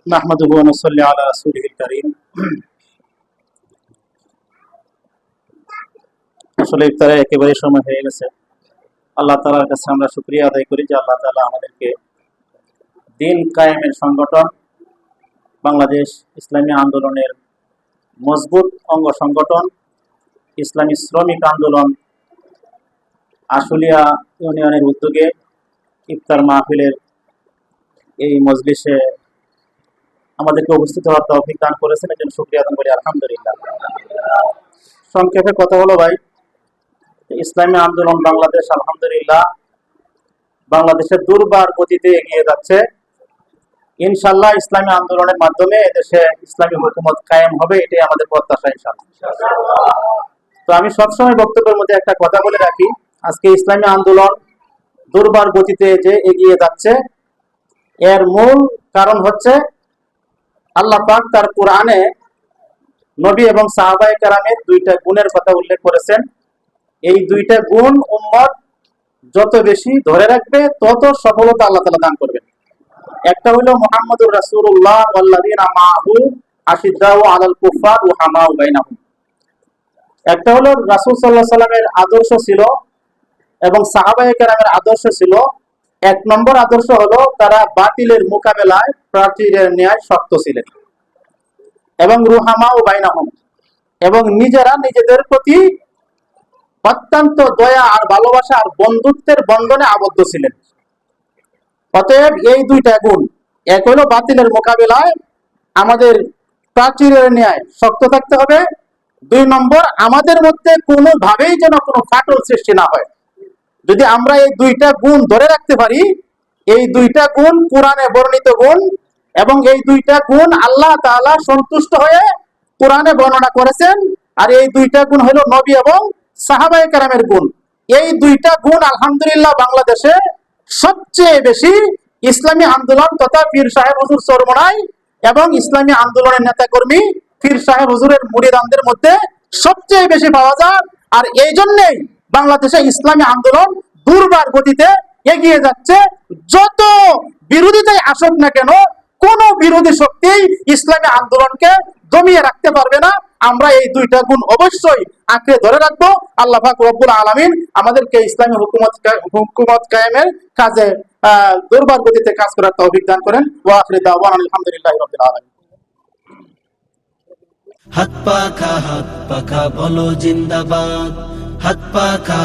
নাহমাদুহু ওয়া নুসাল্লি আলা রাসূলিল কারীম। আসলে ইফতারের একেবারে সময় হয়ে গেছে। আল্লাহ তাআলার কাছে আমরা শুকরিয়া আদায় করি যে আল্লাহ তাআলা আমাদেরকে দিন কায়েমের সংগঠন বাংলাদেশ ইসলামী আন্দোলনের মজবুত অঙ্গ সংগঠন ইসলামী শ্রমিক আন্দোলন আশুলিয়া ইউনিয়নের উদ্যোগে ইফতার মাহফিলের এই মজলিসে আমাদেরকে উপস্থিত হওয়ার তৌফিক দান করেছেন, এর জন্য শুকরিয়া আদায় করি আলহামদুলিল্লাহ। সংক্ষেপে কথা হলো ভাই, ইসলামী আন্দোলন বাংলাদেশ আলহামদুলিল্লাহ বাংলাদেশের দুর্বার গতিতে এগিয়ে যাচ্ছে। ইনশাআল্লাহ ইসলামী আন্দোলনের মাধ্যমে এদেশে ইসলামী হুকুমত কায়েম হবে, এটাই আমাদের প্রত্যাশা ইনশাআল্লাহ। তো আমি সবসময় বক্তব্যের মধ্যে একটা কথা বলে রাখি, আজকে ইসলামী আন্দোলন দুর্বার গতিতে যে এগিয়ে যাচ্ছে এর মূল কারণ হচ্ছে আল্লাহ পাক তার কোরআনে নবী এবং সাহাবায়ে কেরামের দুইটা গুণের কথা উল্লেখ করেছেন। এই দুইটা গুণ উম্মত যত বেশি ধরে রাখবে তত সফলতা আল্লাহ তাআলা দান করবেন। একটা হলো মুহাম্মদুর রাসূলুল্লাহ ওয়াল্লাযিনা মাআহু আশিদ্দাউ আলাল কুফার রুহামাউ বাইনাহুম। একটা হলো রাসূল সাল্লাল্লাহু আলাইহি সাল্লামের আদর্শ ছিল এবং সাহাবায়ে কেরামের আদর্শ ছিল। এক নম্বর আদর্শ হলো তারা বাতিলের মোকাবেলায় প্রাচীরের ন্যায় শক্ত ছিলেন এবং রুহামাউ বাইনাহুম, এবং নিজেরা নিজেদের প্রতি অত্যন্ত দয়া আর ভালোবাসা আর বন্ধুত্বের বন্ধনে আবদ্ধ ছিলেন। অতএব এই দুইটা গুণ, এক হলো বাতিলের মোকাবেলায় আমাদের প্রাচীরের ন্যায় শক্ত থাকতে হবে, দুই নম্বর আমাদের মধ্যে কোনোভাবেই যেন কোনো ফাটল সৃষ্টি না হয়। যদি আমরা এই দুইটা গুণ ধরে রাখতে পারি, এই দুইটা গুণ কোরআনে বর্ণিত গুণ এবং এই দুইটা গুণ আল্লাহ তাআলা সন্তুষ্ট হয়ে কোরআনে বর্ণনা করেছেন, আর এই দুইটা গুণ হলো নবী এবং সাহাবায়ে কেরামের গুণ। এই দুইটা গুণ আলহামদুলিল্লাহ বাংলাদেশে সবচেয়ে বেশি ইসলামী আন্দোলন তথা পীর সাহেব হুজুর চরমোনাই এবং ইসলামী আন্দোলনের নেতাকর্মী পীর সাহেব হুজুরের মুরিদানদের মধ্যে সবচেয়ে বেশি পাওয়া যায়। আর এই জন্যেই বাংলাদেশে ইসলামী আন্দোলন দুর্বার গতিতে এগিয়ে যাচ্ছে। যত বিরোধিতাই আসুক না কেন, কোন বিরোধী শক্তি ইসলামী আন্দোলনকে দমিয়ে রাখতে পারবে না। আমরা এই দুইটা গুণ অবশ্যই আঁকড়ে ধরে রাখবো। আল্লাহ পাক রব্বুল আলামিন আমাদেরকে ইসলামী হুকুমত কায়েমের কাজে দুর্বার গতিতে কাজ করার তৌফিক দান করেন। ওয়া আখিরু দাওয়ানা আলহামদুলিল্লাহি রাব্বিল আলামিন। হাত পাখা বলো জিন্দাবাদ, হাত পাখা